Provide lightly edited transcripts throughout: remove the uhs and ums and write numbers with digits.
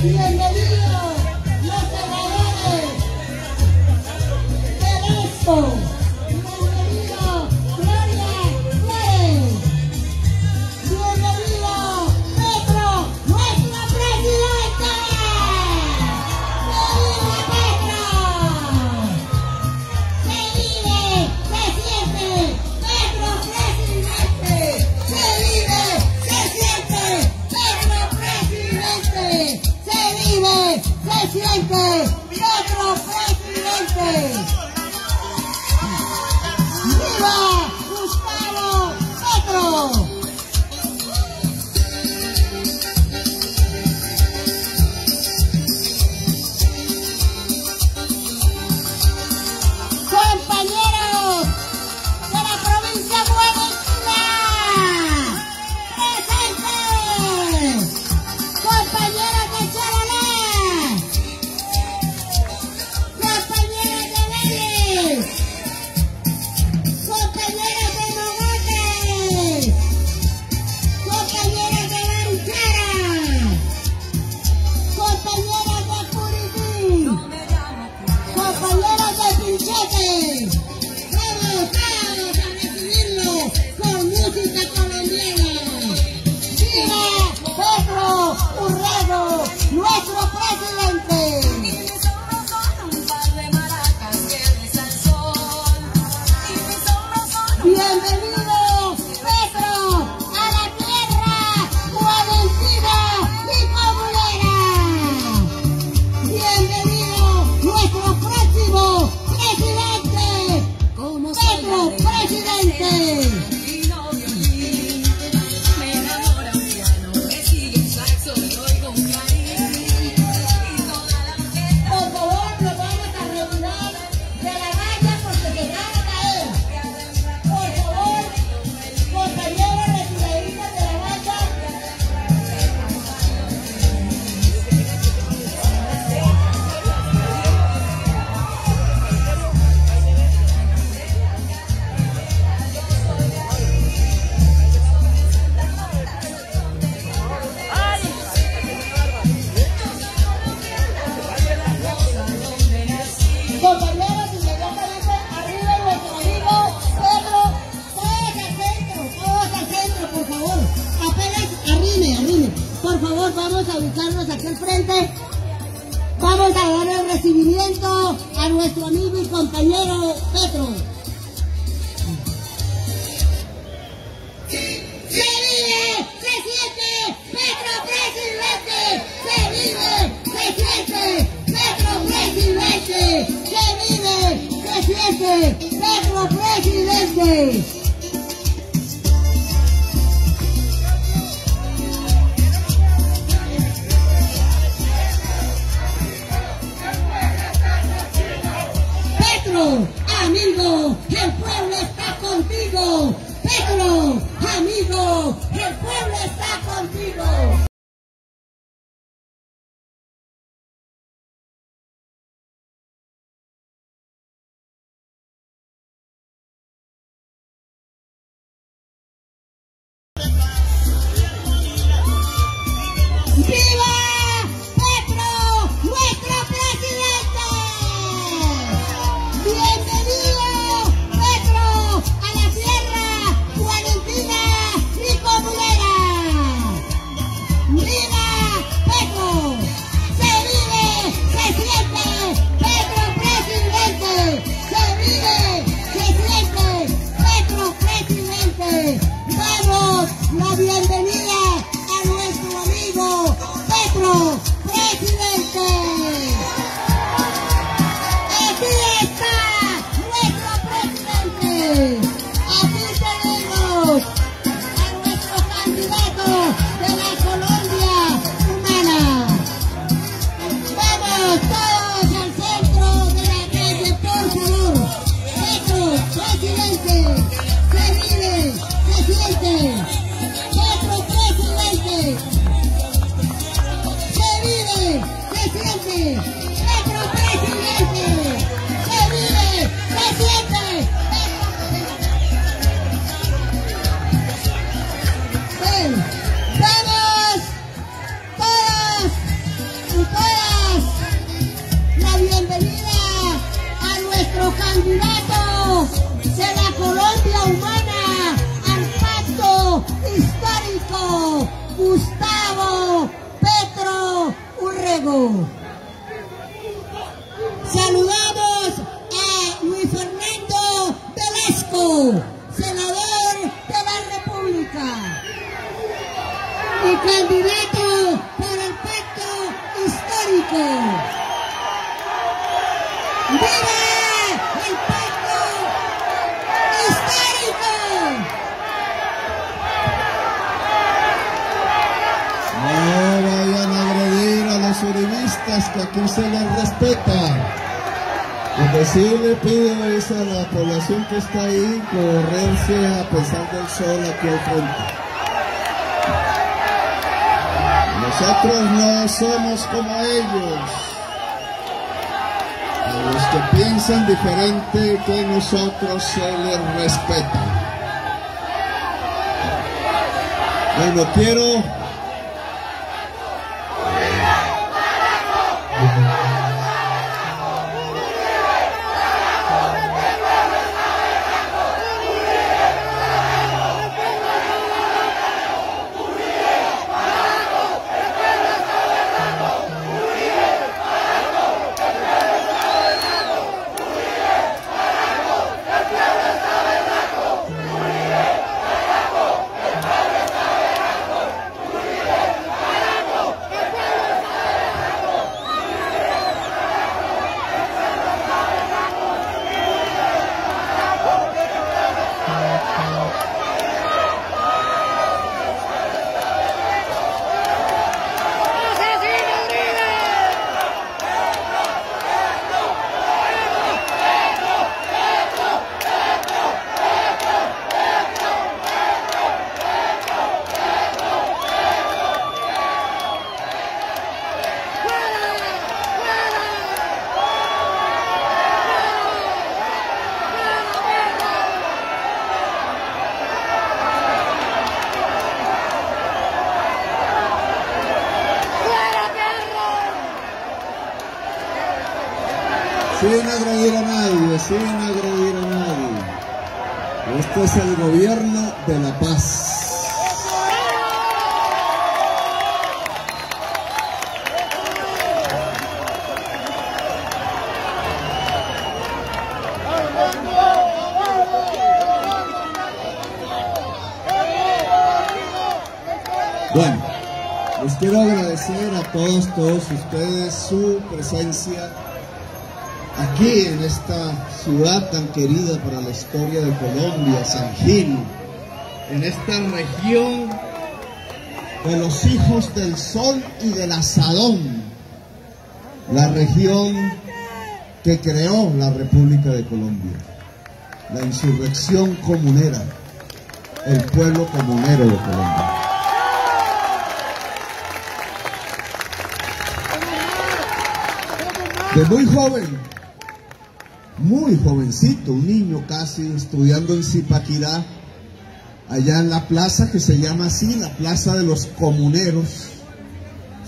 Bienvenidos los ganadores del Expo. Bienvenido Gloria Flores. Bienvenido Petro, nuestro presidente. ¡Viva Petro! Se vive, se siente, Petro presidente. Se vive, se siente, Petro presidente. Se vive, se siente, Petro presidente. ¡Viva Gustavo Petro! Compañeros de la provincia de Guayaquil, presentes. Compañeros de Charalá, compañeros de Vélez, compañeros de Mogotes, compañeros de Barichara, compañeros de Curitiba, compañeros de Pinchete. Vamos todos a recibirlo con música colombiana. ¡Viva Petro Urrego, nuestro presidente! Bienvenido Petro a la tierra guadentina y comunera. Bienvenido nuestro próximo presidente, Petro presidente. Por favor, nos vamos a retirar de la valla porque se van a caer. Por favor, compañeros retiradistas de la valla. Compañeros, inmediatamente arriba nuestro amigo Pedro, todos al centro, por favor. Apenas arrime. Por favor, vamos a ubicarnos aquí al frente. Vamos a dar el recibimiento a nuestro amigo y compañero Petro. Se vive, se siente, Petro presidente. Se vive, se siente, Petro presidente. Se vive, se siente, Petro presidente. Petro, amigo, el pueblo está contigo. Petro, amigo, el pueblo está contigo. ¡Viva Petro, nuestro presidente! Bienvenido Petro a la tierra guadentina y comunera. ¡Viva Petro! Se vive, se siente, Petro presidente. Se vive, se siente, Petro presidente. Damos la bienvenida a nuestro amigo Petro presidente. Aquí está nuestro presidente. Aquí tenemos a nuestro candidato de la Colombia humana. Vamos todos al centro de la calle, por favor. Petro presidente. Se vive, se siente. Petro presidente. Se vive, se siente. Petro presidente. Se vive, se siente. Ven, vamos todos Santiago. Saludamos a Luis Fernando Velasco, senador de la República y candidato por el pacto histórico. ¡Viva el pacto histórico! No vayan a agredir a los uribistas, que aquí se les respeta. Lo que sí le pido es a la población que está ahí correrse a pesar del sol aquí al frente. Nosotros no somos como ellos. A los que piensan diferente que nosotros se les respeta. Bueno, quiero... Sin agredir a nadie, sin agredir a nadie. Este es el gobierno de la paz. Bueno, les quiero agradecer a todos ustedes su presencia aquí en esta ciudad tan querida para la historia de Colombia, San Gil, en esta región de los hijos del sol y del asadón, la región que creó la República de Colombia, la insurrección comunera, el pueblo comunero de Colombia. De muy joven, muy jovencito, un niño casi, estudiando en Zipaquirá, allá en la plaza que se llama así, la Plaza de los Comuneros,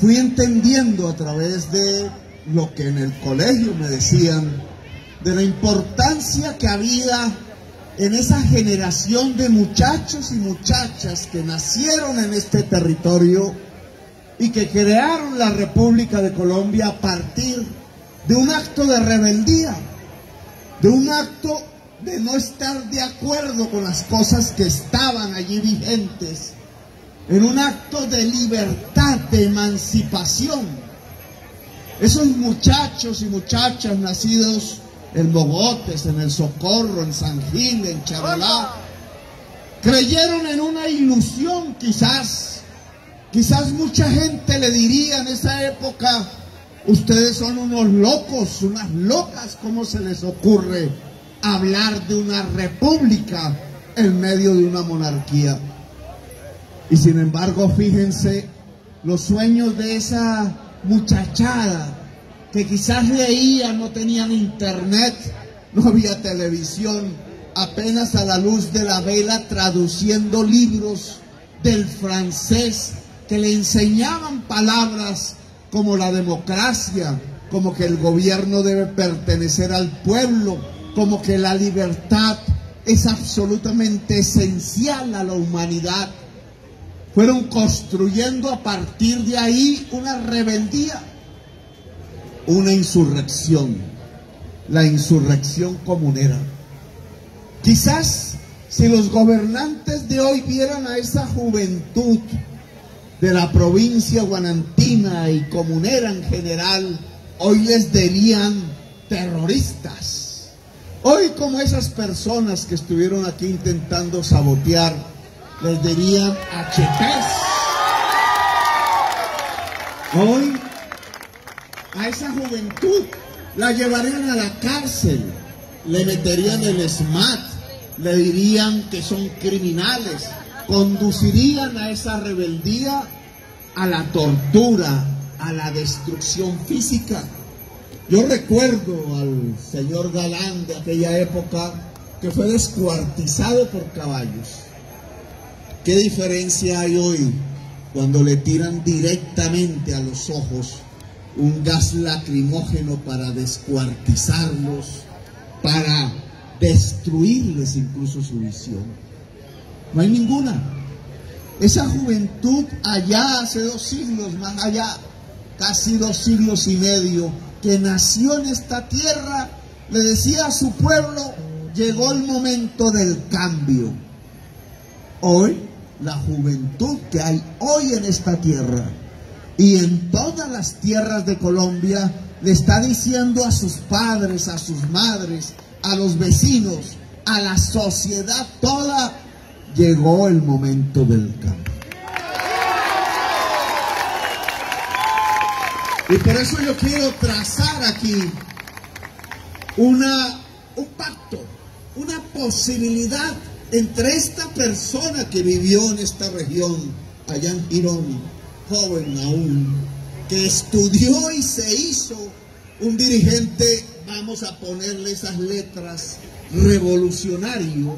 fui entendiendo a través de lo que en el colegio me decían, de la importancia que había en esa generación de muchachos y muchachas que nacieron en este territorio y que crearon la República de Colombia a partir de un acto de rebeldía, de un acto de no estar de acuerdo con las cosas que estaban allí vigentes, en un acto de libertad, de emancipación. Esos muchachos y muchachas nacidos en Mogotes, en El Socorro, en San Gil, en Charalá, creyeron en una ilusión quizás mucha gente le diría en esa época: ustedes son unos locos, unas locas, ¿cómo se les ocurre hablar de una república en medio de una monarquía? Y sin embargo, fíjense, los sueños de esa muchachada que quizás leían, no tenían internet, no había televisión, apenas a la luz de la vela traduciendo libros del francés que le enseñaban palabras como la democracia, como que el gobierno debe pertenecer al pueblo, como que la libertad es absolutamente esencial a la humanidad. Fueron construyendo a partir de ahí una rebeldía, una insurrección, la insurrección comunera. Quizás si los gobernantes de hoy vieran a esa juventud de la provincia guanantina y comunera en general, hoy les dirían terroristas. Hoy, como esas personas que estuvieron aquí intentando sabotear, les dirían HPs. Hoy a esa juventud la llevarían a la cárcel, le meterían el SMAT, le dirían que son criminales, conducirían a esa rebeldía a la tortura, a la destrucción física. Yo recuerdo al señor Galán de aquella época que fue descuartizado por caballos. ¿Qué diferencia hay hoy cuando le tiran directamente a los ojos un gas lacrimógeno para descuartizarlos, para destruirles incluso su visión? No hay ninguna. Esa juventud allá hace 2 siglos, más allá, casi 2 siglos y medio, que nació en esta tierra, le decía a su pueblo: llegó el momento del cambio. Hoy, la juventud que hay hoy en esta tierra y en todas las tierras de Colombia le está diciendo a sus padres, a sus madres, a los vecinos, a la sociedad toda: llegó el momento del cambio. Y por eso yo quiero trazar aquí un pacto, una posibilidad entre esta persona que vivió en esta región, allá en Girón, joven aún, que estudió y se hizo un dirigente, vamos a ponerle esas letras, revolucionario,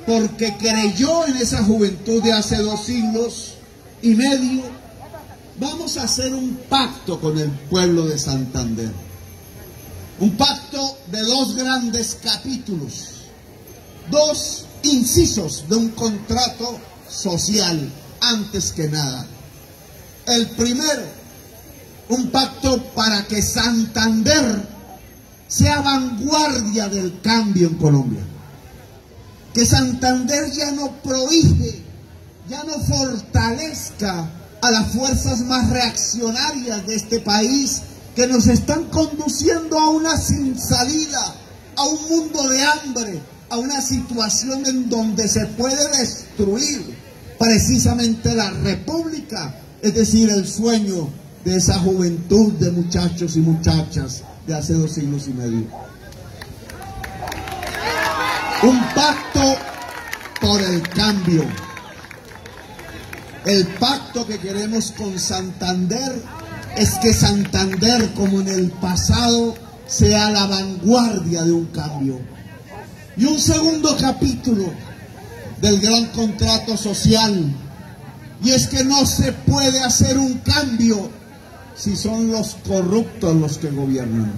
porque creyó en esa juventud de hace 2 siglos y medio. Vamos a hacer un pacto con el pueblo de Santander. Un pacto de 2 grandes capítulos, 2 incisos de un contrato social, antes que nada. El primero, un pacto para que Santander sea vanguardia del cambio en Colombia. Que Santander ya no prohíbe, ya no fortalezca a las fuerzas más reaccionarias de este país, que nos están conduciendo a una sin salida, a un mundo de hambre, a una situación en donde se puede destruir precisamente la república, es decir, el sueño de esa juventud de muchachos y muchachas de hace 2 siglos y medio. Un pacto por el cambio. El pacto que queremos con Santander es que Santander, como en el pasado, sea la vanguardia de un cambio. Y un segundo capítulo del gran contrato social, y es que no se puede hacer un cambio si son los corruptos los que gobiernan.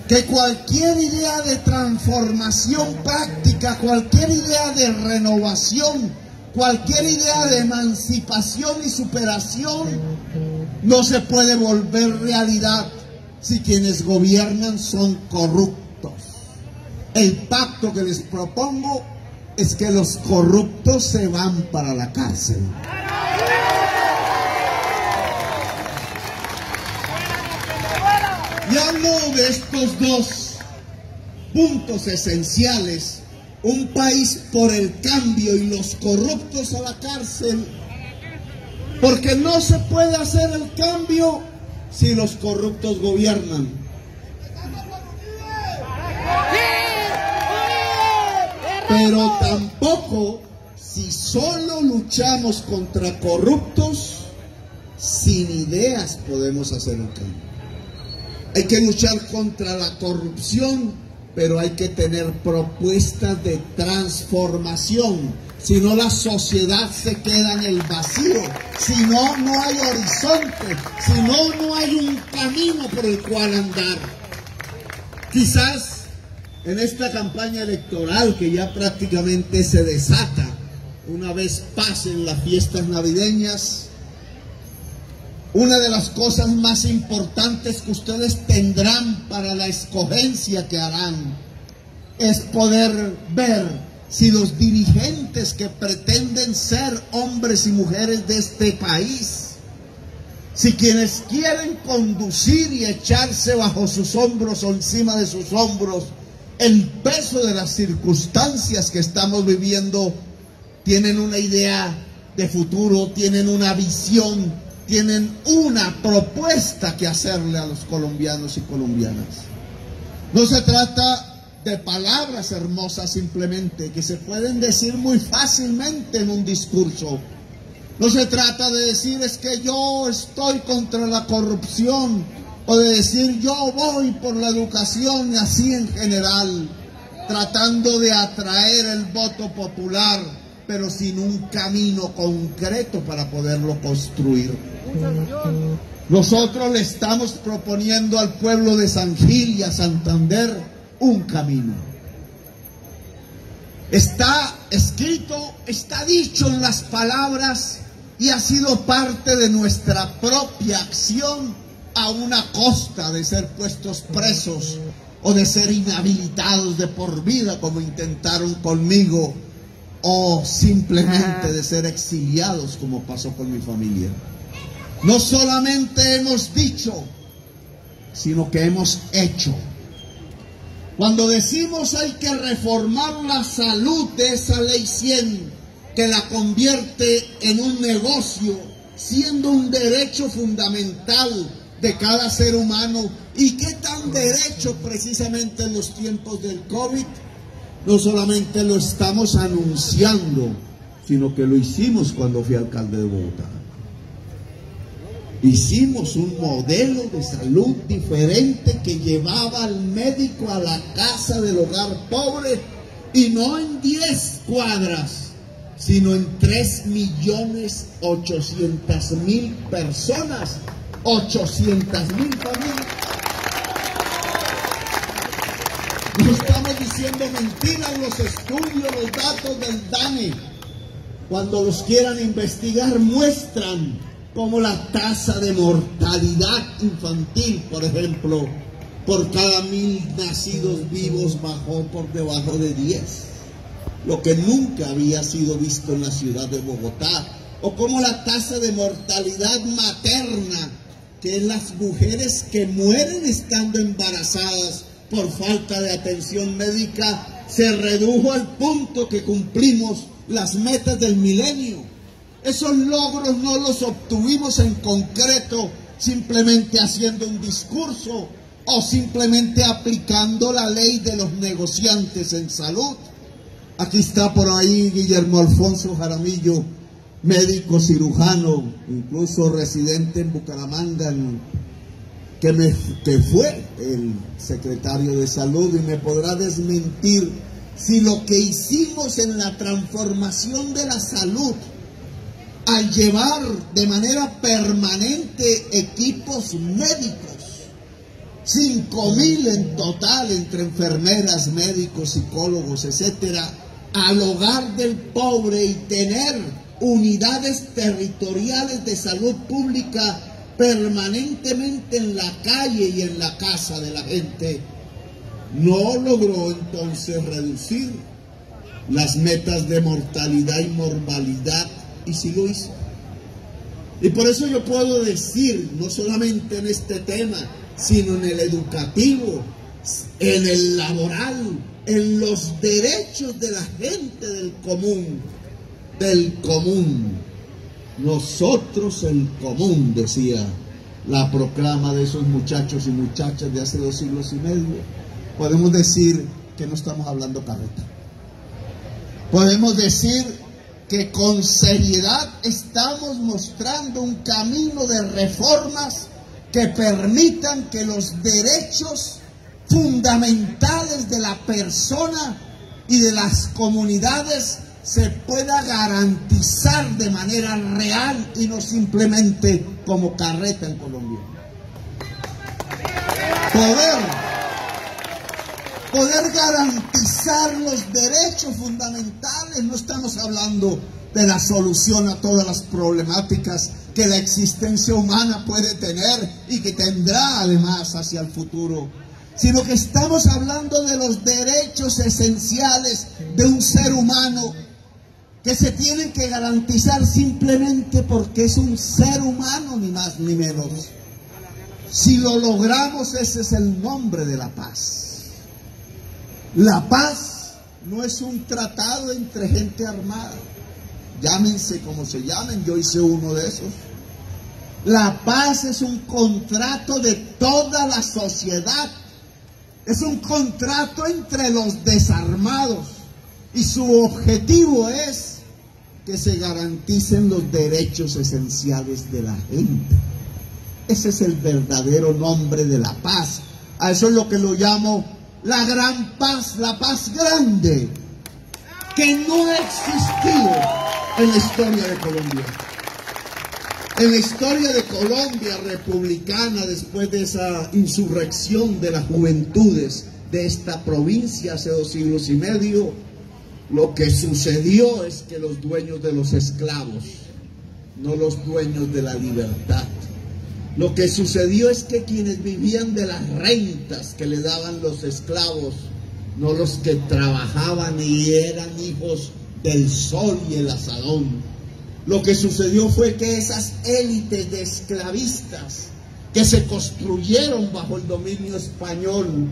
Que cualquier idea de transformación práctica, cualquier idea de renovación, cualquier idea de emancipación y superación no se puede volver realidad si quienes gobiernan son corruptos. El pacto que les propongo es que los corruptos se van para la cárcel. Y hablo de estos 2 puntos esenciales: un país por el cambio y los corruptos a la cárcel, porque no se puede hacer el cambio si los corruptos gobiernan. Pero tampoco si solo luchamos contra corruptos, sin ideas podemos hacer el cambio. Hay que luchar contra la corrupción, pero hay que tener propuestas de transformación. Si no, la sociedad se queda en el vacío. Si no, no hay horizonte. Si no, no hay un camino por el cual andar. Quizás en esta campaña electoral, que ya prácticamente se desata una vez pasen las fiestas navideñas, Una de las cosas más importantes que ustedes tendrán para la escogencia que harán es poder ver si los dirigentes que pretenden ser hombres y mujeres de este país, si quienes quieren conducir y echarse bajo sus hombros o encima de sus hombros el peso de las circunstancias que estamos viviendo, tienen una idea de futuro, tienen una visión, tienen una propuesta que hacerle a los colombianos y colombianas. No se trata de palabras hermosas simplemente, que se pueden decir muy fácilmente en un discurso. No se trata de decir es que yo estoy contra la corrupción, o de decir yo voy por la educación, y así en general, tratando de atraer el voto popular, pero sin un camino concreto para poderlo construir. Nosotros le estamos proponiendo al pueblo de San Gil y a Santander un camino. Está escrito, está dicho en las palabras y ha sido parte de nuestra propia acción, a una costa de ser puestos presos o de ser inhabilitados de por vida como intentaron conmigo, o simplemente de ser exiliados como pasó con mi familia. No solamente hemos dicho, sino que hemos hecho. Cuando decimos hay que reformar la salud de esa ley 100, que la convierte en un negocio, siendo un derecho fundamental de cada ser humano, y qué tan derecho precisamente en los tiempos del COVID, no solamente lo estamos anunciando, sino que lo hicimos cuando fui alcalde de Bogotá. Hicimos un modelo de salud diferente que llevaba al médico a la casa del hogar pobre, y no en 10 cuadras, sino en 3.800.000 personas, 800.000 familias. No estamos diciendo mentiras, los estudios, los datos del DANE, cuando los quieran investigar, muestran cómo la tasa de mortalidad infantil, por ejemplo, por cada 1.000 nacidos vivos bajó por debajo de 10, lo que nunca había sido visto en la ciudad de Bogotá, o cómo la tasa de mortalidad materna, que es las mujeres que mueren estando embarazadas por falta de atención médica, se redujo al punto que cumplimos las metas del milenio. Esos logros no los obtuvimos en concreto simplemente haciendo un discurso o simplemente aplicando la ley de los negociantes en salud. Aquí está por ahí Guillermo Alfonso Jaramillo, médico cirujano, incluso residente en Bucaramanga, que fue el secretario de salud, y me podrá desmentir si lo que hicimos en la transformación de la salud, al llevar de manera permanente equipos médicos, 5.000 en total entre enfermeras, médicos, psicólogos, etcétera, al hogar del pobre, y tener unidades territoriales de salud pública permanentemente en la calle y en la casa de la gente, no logró entonces reducir las metas de mortalidad y mortalidad, y sí lo hizo. Y por eso yo puedo decir, no solamente en este tema, sino en el educativo, en el laboral, en los derechos de la gente del común, nosotros el común, decía la proclama de esos muchachos y muchachas de hace 2 siglos y medio. Podemos decir que no estamos hablando carreta. Podemos decir que con seriedad estamos mostrando un camino de reformas que permitan que los derechos fundamentales de la persona y de las comunidades se pueda garantizar de manera real y no simplemente como carreta en Colombia. Poder garantizar los derechos fundamentales. No estamos hablando de la solución a todas las problemáticas que la existencia humana puede tener y que tendrá además hacia el futuro, sino que estamos hablando de los derechos esenciales de un ser humano que se tienen que garantizar simplemente porque es un ser humano, ni más ni menos. Si lo logramos, ese es el nombre de la paz. La paz no es un tratado entre gente armada, llámense como se llamen, yo hice uno de esos. La paz es un contrato de toda la sociedad, es un contrato entre los desarmados y su objetivo es que se garanticen los derechos esenciales de la gente. Ese es el verdadero nombre de la paz. A eso es lo que lo llamo la gran paz, la paz grande, que no ha existido en la historia de Colombia. En la historia de Colombia republicana, después de esa insurrección de las juventudes de esta provincia hace 2 siglos y medio, lo que sucedió es que los dueños de los esclavos, no los dueños de la libertad, lo que sucedió es que quienes vivían de las rentas que le daban los esclavos, no los que trabajaban y eran hijos del sol y el asadón, lo que sucedió fue que esas élites de esclavistas que se construyeron bajo el dominio español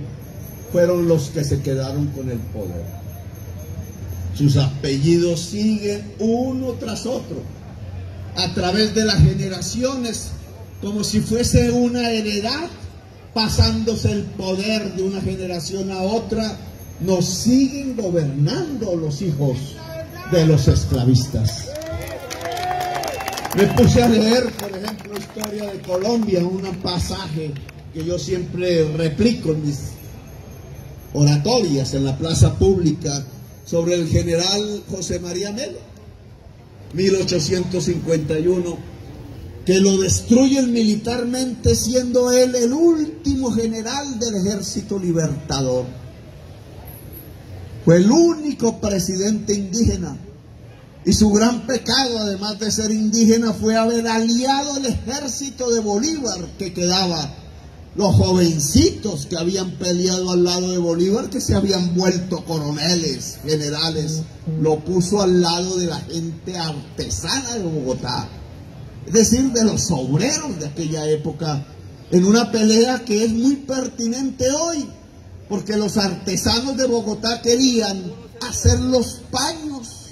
fueron los que se quedaron con el poder. Sus apellidos siguen uno tras otro, a través de las generaciones, como si fuese una heredad, pasándose el poder de una generación a otra. Nos siguen gobernando los hijos de los esclavistas. Me puse a leer, por ejemplo, Historia de Colombia, un pasaje que yo siempre replico en mis oratorias en la plaza pública, sobre el general José María Melo, 1851, que lo destruyen militarmente, siendo él el último general del ejército libertador. Fue el único presidente indígena, y su gran pecado, además de ser indígena, fue haber aliado el ejército de Bolívar que quedaba. Los jovencitos que habían peleado al lado de Bolívar, que se habían vuelto coroneles, generales, lo puso al lado de la gente artesana de Bogotá, es decir, de los obreros de aquella época, en una pelea que es muy pertinente hoy, porque los artesanos de Bogotá querían hacer los paños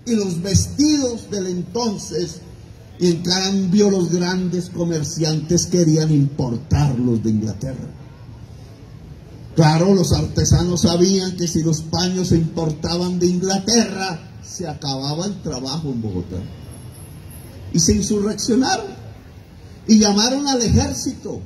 y los vestidos del entonces, y en cambio los grandes comerciantes querían importarlos de Inglaterra. Claro, los artesanos sabían que si los paños se importaban de Inglaterra, se acababa el trabajo en Bogotá. Y se insurreccionaron y llamaron al ejército.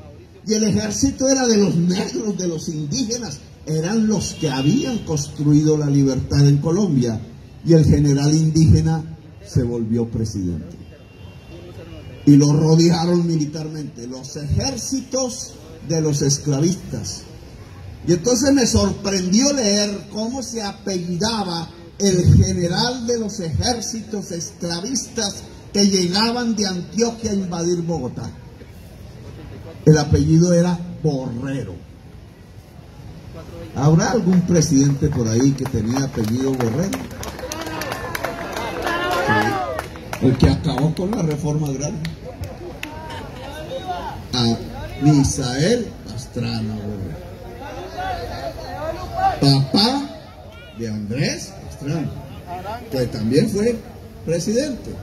Y el ejército era de los negros, de los indígenas. Eran los que habían construido la libertad en Colombia. Y el general indígena se volvió presidente. Y lo rodearon militarmente, los ejércitos de los esclavistas. Y entonces me sorprendió leer cómo se apellidaba el general de los ejércitos esclavistas que llegaban de Antioquia a invadir Bogotá. El apellido era Borrero. ¿Habrá algún presidente por ahí que tenía apellido Borrero? Sí. El que acabó con la reforma agraria. A Misael Pastrana Borrero. Papá de Andrés Pastrana, que también fue presidente.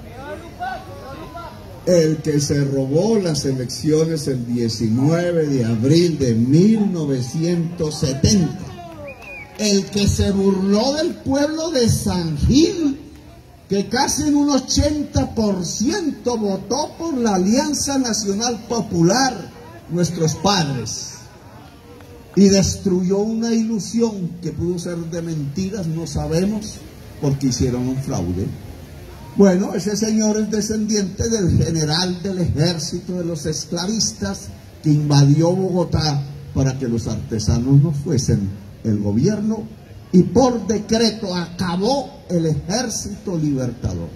El que se robó las elecciones el 19 de abril de 1970. El que se burló del pueblo de San Gil, que casi en un 80% votó por la Alianza Nacional Popular, nuestros padres, y destruyó una ilusión que pudo ser de mentiras, no sabemos, porque hicieron un fraude. Bueno, ese señor es descendiente del general del ejército de los esclavistas que invadió Bogotá para que los artesanos no fuesen el gobierno, y por decreto acabó el ejército libertador.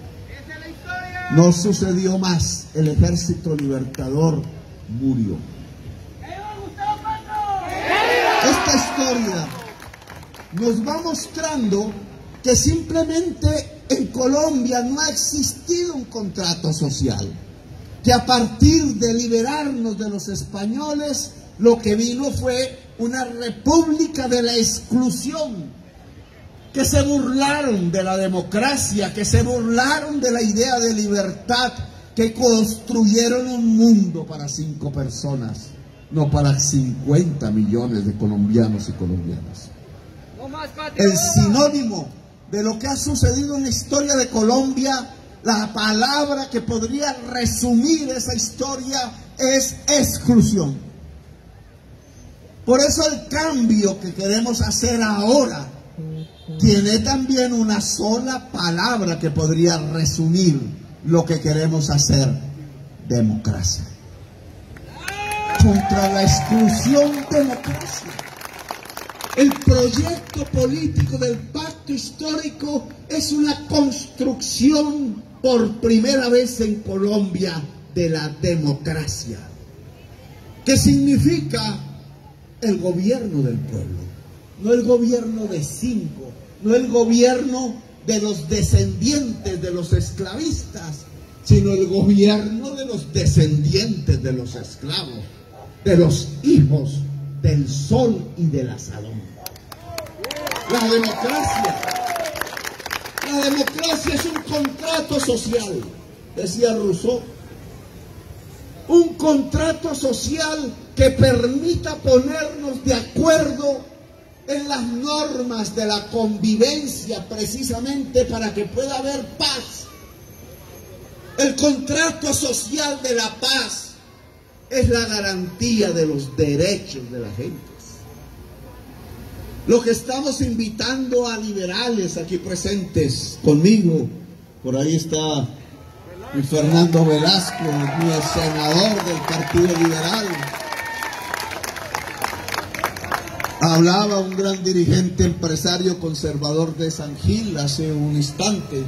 No sucedió más. El Ejército Libertador murió. Esta historia nos va mostrando que simplemente en Colombia no ha existido un contrato social, que a partir de liberarnos de los españoles, lo que vino fue una república de la exclusión, que se burlaron de la democracia, que se burlaron de la idea de libertad, que construyeron un mundo para 5 personas, no para 50 millones de colombianos y colombianas. El sinónimo de lo que ha sucedido en la historia de Colombia, la palabra que podría resumir esa historia es exclusión. Por eso el cambio que queremos hacer ahora tiene también una sola palabra que podría resumir lo que queremos hacer: democracia. Contra la exclusión, democracia. El proyecto político del pacto histórico es una construcción por primera vez en Colombia de la democracia, que significa el gobierno del pueblo, no el gobierno de 5, no el gobierno de los descendientes de los esclavistas, sino el gobierno de los descendientes de los esclavos, de los hijos del sol y de la salón. La democracia es un contrato social, decía Rousseau, un contrato social que permita ponernos de acuerdo en las normas de la convivencia, precisamente para que pueda haber paz. El contrato social de la paz es la garantía de los derechos de la gente. Lo que estamos invitando a liberales aquí presentes conmigo, por ahí está mi Fernando Velasco, mi senador del Partido Liberal. Hablaba un gran dirigente empresario conservador de San Gil hace un instante,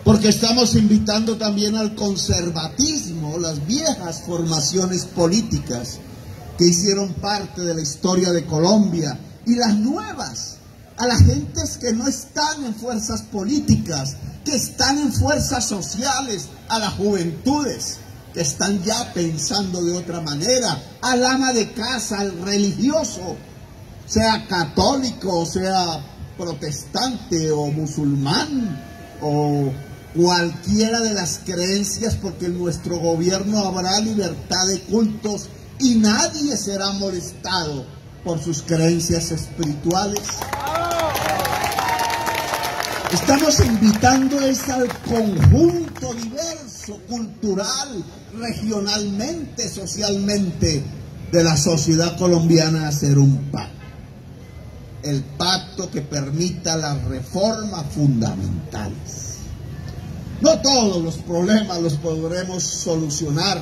porque estamos invitando también al conservatismo, las viejas formaciones políticas que hicieron parte de la historia de Colombia, y las nuevas, a las gentes que no están en fuerzas políticas, que están en fuerzas sociales, a las juventudes que están ya pensando de otra manera, al ama de casa, al religioso, sea católico, sea protestante o musulmán o cualquiera de las creencias, porque en nuestro gobierno habrá libertad de cultos y nadie será molestado por sus creencias espirituales. Estamos invitando al conjunto diverso, cultural, regionalmente, socialmente, de la sociedad colombiana a hacer un pacto. El pacto que permita las reformas fundamentales. No todos los problemas los podremos solucionar,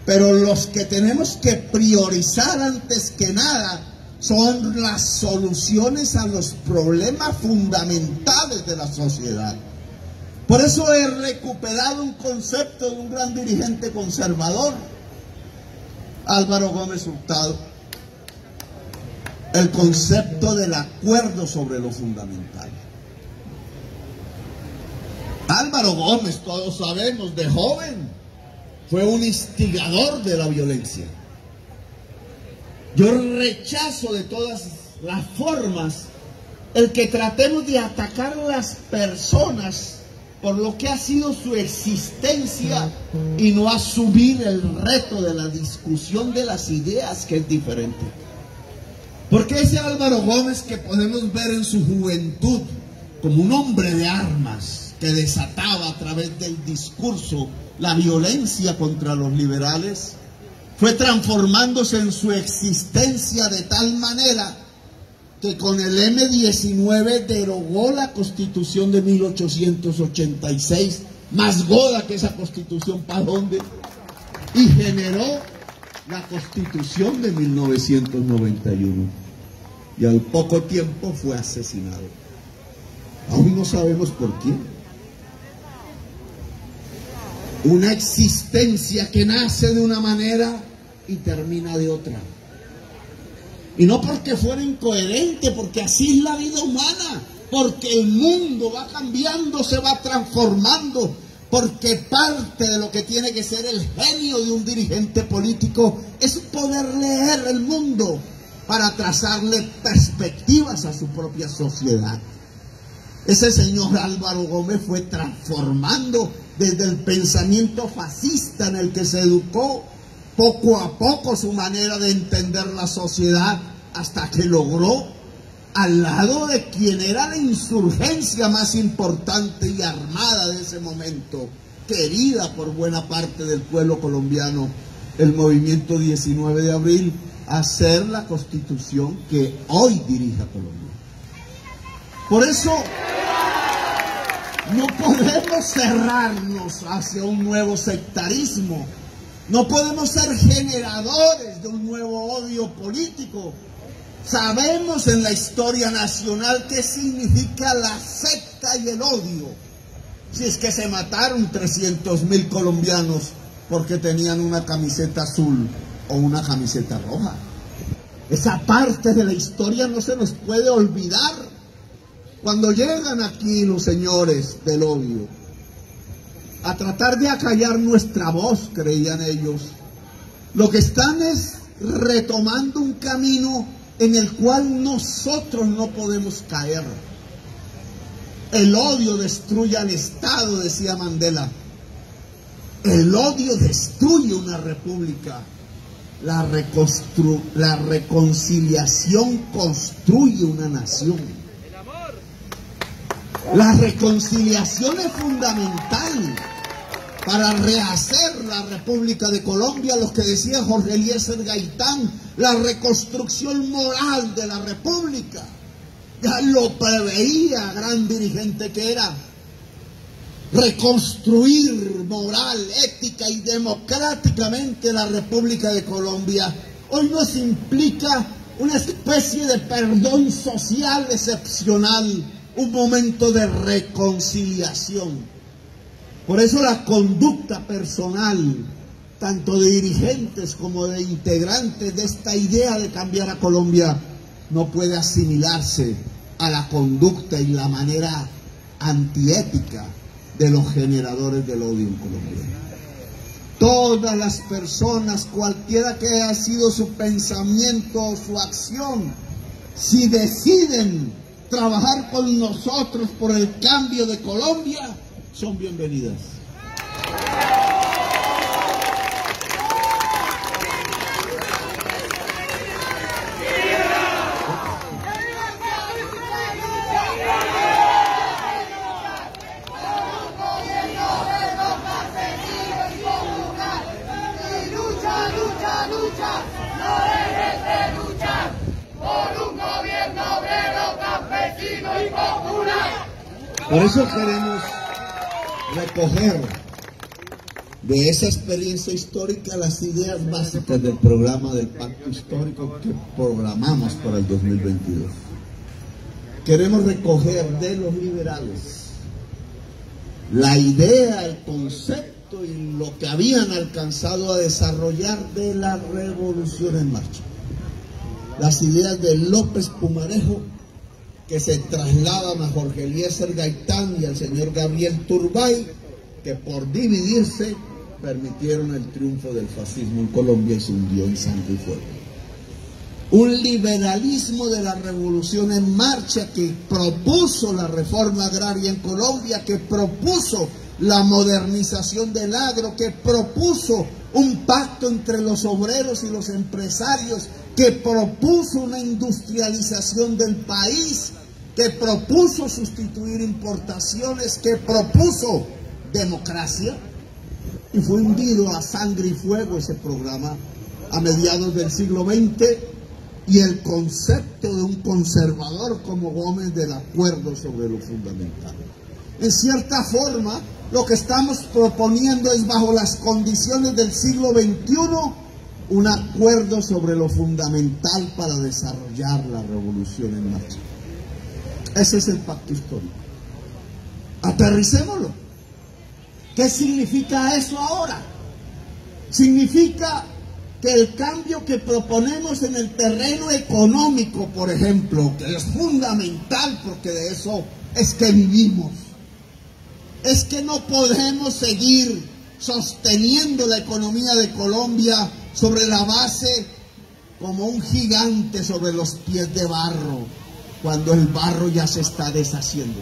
pero los que tenemos que priorizar antes que nada son las soluciones a los problemas fundamentales de la sociedad. Por eso he recuperado un concepto de un gran dirigente conservador, Álvaro Gómez Hurtado, el concepto del acuerdo sobre lo fundamental. Álvaro Gómez, todos sabemos, de joven, fue un instigador de la violencia. Yo rechazo de todas las formas el que tratemos de atacar a las personas por lo que ha sido su existencia y no asumir el reto de la discusión de las ideas, que es diferente. Porque ese Álvaro Gómez que podemos ver en su juventud como un hombre de armas que desataba a través del discurso la violencia contra los liberales, fue transformándose en su existencia de tal manera que con el M-19 derogó la Constitución de 1886, más goda que esa Constitución, ¿para dónde? Y generó la Constitución de 1991. Y al poco tiempo fue asesinado. Aún no sabemos por quién. Una existencia que nace de una manera y termina de otra. Y no porque fuera incoherente, porque así es la vida humana, porque el mundo va cambiando, se va transformando, porque parte de lo que tiene que ser el genio de un dirigente político es poder leer el mundo para trazarle perspectivas a su propia sociedad. Ese señor Álvaro Gómez fue transformando desde el pensamiento fascista en el que se educó poco a poco su manera de entender la sociedad, hasta que logró, al lado de quien era la insurgencia más importante y armada de ese momento, querida por buena parte del pueblo colombiano, el movimiento 19 de abril, hacer la constitución que hoy dirige a Colombia. Por eso no podemos cerrarnos hacia un nuevo sectarismo, no podemos ser generadores de un nuevo odio político. Sabemos en la historia nacional qué significa la secta y el odio. Si es que se mataron 300.000 colombianos porque tenían una camiseta azul o una camiseta roja. Esa parte de la historia no se nos puede olvidar. Cuando llegan aquí los señores del odio a tratar de acallar nuestra voz, creían ellos, lo que están es retomando un camino en el cual nosotros no podemos caer. El odio destruye al Estado, decía Mandela. El odio destruye una república. La reconciliación construye una nación. La reconciliación es fundamental para rehacer la República de Colombia, lo que decía Jorge Eliezer Gaitán, la reconstrucción moral de la República. Ya lo preveía, gran dirigente que era. Reconstruir moral, ética y democráticamente la República de Colombia hoy nos implica una especie de perdón social excepcional, un momento de reconciliación. Por eso la conducta personal, tanto de dirigentes como de integrantes de esta idea de cambiar a Colombia, no puede asimilarse a la conducta y la manera antiética de los generadores del odio en Colombia. Todas las personas, cualquiera que haya sido su pensamiento o su acción, si deciden trabajar con nosotros por el cambio de Colombia, son bienvenidas. Por eso queremos recoger de esa experiencia histórica las ideas básicas del programa del Pacto Histórico que programamos para el 2022. Queremos recoger de los liberales la idea, el concepto y lo que habían alcanzado a desarrollar de la revolución en marcha. Las ideas de López Pumarejo, que se trasladan a Jorge Eliezer Gaitán y al señor Gabriel Turbay, que por dividirse permitieron el triunfo del fascismo en Colombia y se hundió en sangre y fuego. Un liberalismo de la revolución en marcha que propuso la reforma agraria en Colombia, que propuso la modernización del agro, que propuso un pacto entre los obreros y los empresarios, que propuso una industrialización del país, que propuso sustituir importaciones, que propuso democracia, y fue hundido a sangre y fuego ese programa a mediados del siglo XX, y el concepto de un conservador como Gómez del acuerdo sobre lo fundamental. En cierta forma, lo que estamos proponiendo es, bajo las condiciones del siglo XXI, un acuerdo sobre lo fundamental para desarrollar la revolución en marcha. Ese es el pacto histórico. Aterricémoslo. ¿Qué significa eso ahora? Significa que el cambio que proponemos en el terreno económico, por ejemplo, que es fundamental porque de eso es que vivimos, es que no podemos seguir sosteniendo la economía de Colombia sobre la base como un gigante sobre los pies de barro, cuando el barro ya se está deshaciendo.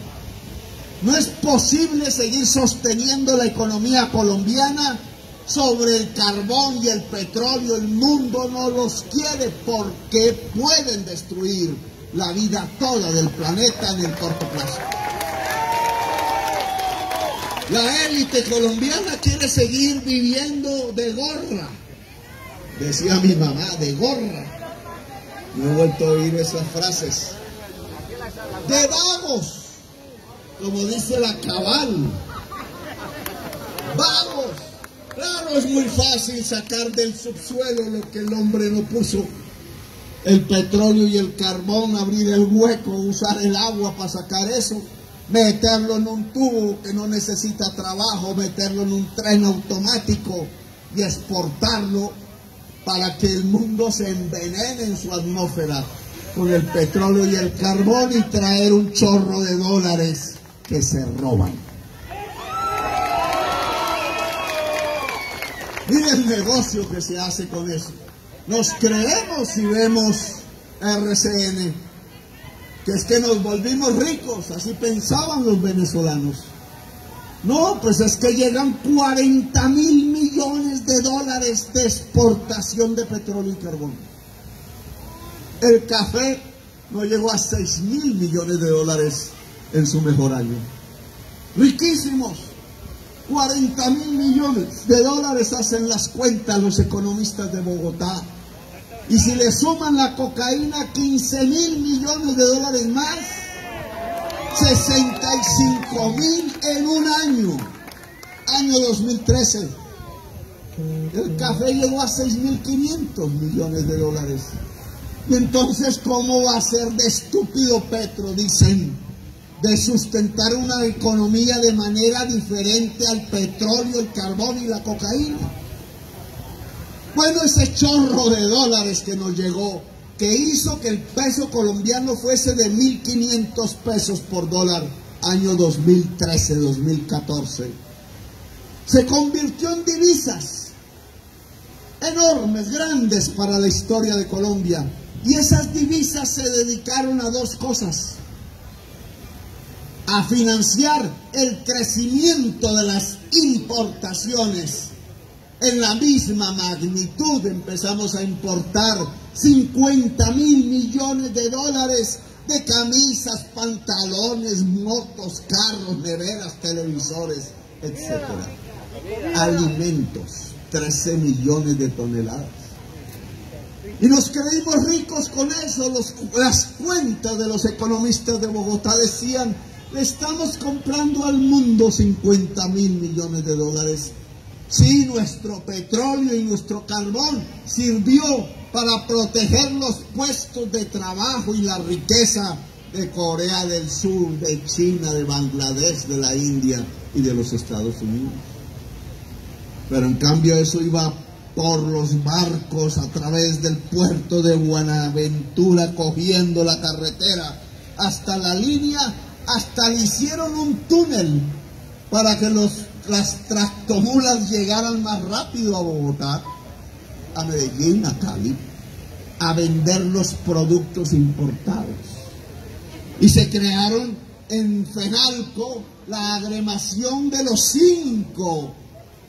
No es posible seguir sosteniendo la economía colombiana sobre el carbón y el petróleo. El mundo no los quiere porque pueden destruir la vida toda del planeta en el corto plazo. La élite colombiana quiere seguir viviendo de gorra. Decía mi mamá, de gorra. No he vuelto a oír esas frases. De vagos, como dice la Cabal. Vagos. Claro, es muy fácil sacar del subsuelo lo que el hombre no puso. El petróleo y el carbón, abrir el hueco, usar el agua para sacar eso, meterlo en un tubo que no necesita trabajo, meterlo en un tren automático y exportarlo para que el mundo se envenene en su atmósfera con el petróleo y el carbón y traer un chorro de dólares que se roban. Mira el negocio que se hace con eso. Nos creemos si vemos RCN, que es que nos volvimos ricos, así pensaban los venezolanos. No, pues es que llegan 40.000 millones de dólares de exportación de petróleo y carbón. El café no llegó a 6.000 millones de dólares en su mejor año. Riquísimos. 40.000 millones de dólares hacen las cuentas los economistas de Bogotá. Y si le suman la cocaína, 15.000 millones de dólares más, 65.000 en un año, año 2013. El café llegó a 6.500 millones de dólares. Y entonces, ¿cómo va a ser de estúpido Petro, dicen, de sustentar una economía de manera diferente al petróleo, el carbón y la cocaína? Bueno, ese chorro de dólares que nos llegó, que hizo que el peso colombiano fuese de 1.500 pesos por dólar, año 2013, 2014, se convirtió en divisas enormes, grandes para la historia de Colombia. Y esas divisas se dedicaron a dos cosas: a financiar el crecimiento de las importaciones. En la misma magnitud empezamos a importar 50.000 millones de dólares de camisas, pantalones, motos, carros, neveras, televisores, etc. Alimentos, 13 millones de toneladas. Y nos creímos ricos con eso. Las cuentas de los economistas de Bogotá decían: le estamos comprando al mundo 50.000 millones de dólares. Sí, nuestro petróleo y nuestro carbón sirvió para proteger los puestos de trabajo y la riqueza de Corea del Sur, de China, de Bangladesh, de la India y de los Estados Unidos. Pero en cambio eso iba por los barcos a través del puerto de Buenaventura, cogiendo la carretera hasta la línea, hasta le hicieron un túnel para que las tractomulas llegaran más rápido a Bogotá, a Medellín, a Cali, a vender los productos importados. Y se crearon en Fenalco la agremación de los 5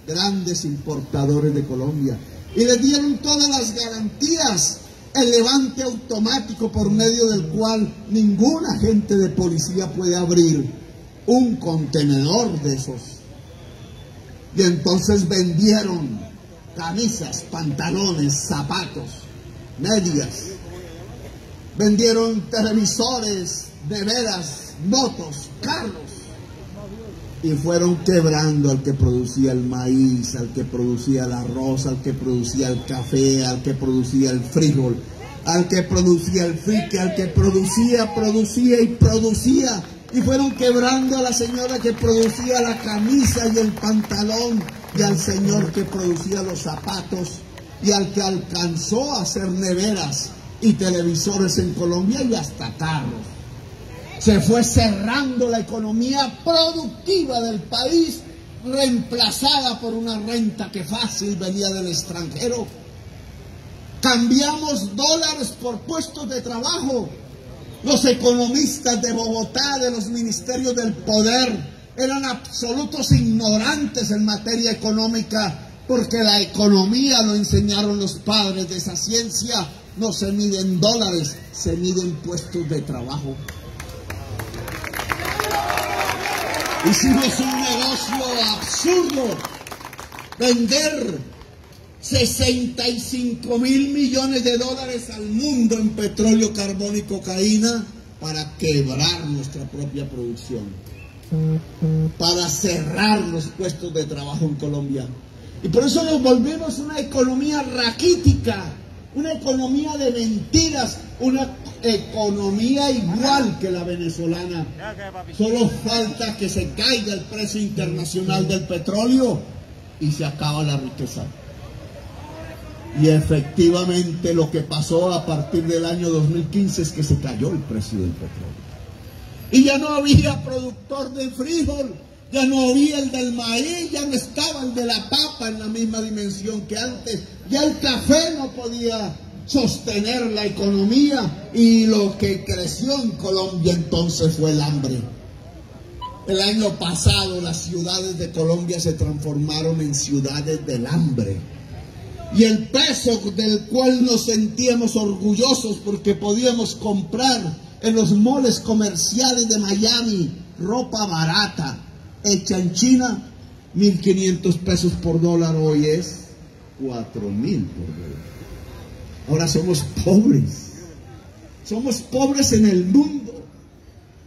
grandes importadores de Colombia. Y les dieron todas las garantías, el levante automático por medio del cual ningún agente de policía puede abrir un contenedor de esos. Y entonces vendieron camisas, pantalones, zapatos, medias. Vendieron televisores, neveras, motos, carros. Y fueron quebrando al que producía el maíz, al que producía el arroz, al que producía el café, al que producía el frijol, al que producía el frique, al que producía y producía y fueron quebrando a la señora que producía la camisa y el pantalón, y al señor que producía los zapatos, y al que alcanzó a hacer neveras y televisores en Colombia y hasta carros. Se fue cerrando la economía productiva del país, reemplazada por una renta que fácil venía del extranjero. Cambiamos dólares por puestos de trabajo. Los economistas de Bogotá, de los ministerios del poder, eran absolutos ignorantes en materia económica, porque la economía lo enseñaron los padres de esa ciencia. No se mide en dólares, se mide en puestos de trabajo. Hicimos un negocio absurdo, vender 65.000 millones de dólares al mundo en petróleo, carbón y cocaína para quebrar nuestra propia producción, para cerrar los puestos de trabajo en Colombia. Y por eso nos volvimos una economía raquítica, una economía de mentiras, una economía igual que la venezolana. Solo falta que se caiga el precio internacional del petróleo y se acaba la riqueza. Y efectivamente lo que pasó a partir del año 2015 es que se cayó el precio del petróleo. Y ya no había productor de frijol, ya no había el del maíz, ya no estaba el de la papa en la misma dimensión que antes. Ya el café no podía sostener la economía, y lo que creció en Colombia entonces fue el hambre. El año pasado las ciudades de Colombia se transformaron en ciudades del hambre. Y el peso del cual nos sentíamos orgullosos porque podíamos comprar en los moles comerciales de Miami ropa barata, hecha en China, 1.500 pesos por dólar, hoy es 4.000 por dólar. Ahora somos pobres en el mundo.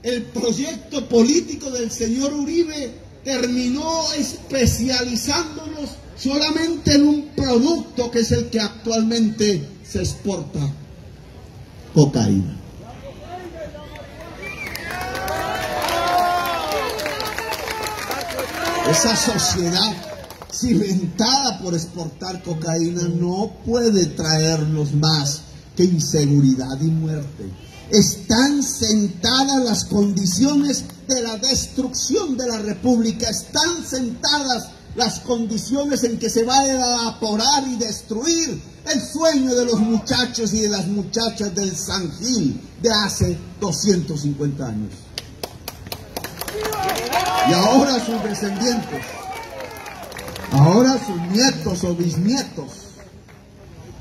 El proyecto político del señor Uribe terminó especializándonos solamente en un producto que es el que actualmente se exporta: cocaína. Esa sociedad cimentada por exportar cocaína no puede traernos más que inseguridad y muerte. Están sentadas las condiciones de la destrucción de la República, están sentadas las condiciones en que se va a evaporar y destruir el sueño de los muchachos y de las muchachas del San Gil de hace 250 años. Y ahora sus descendientes, ahora sus nietos o bisnietos,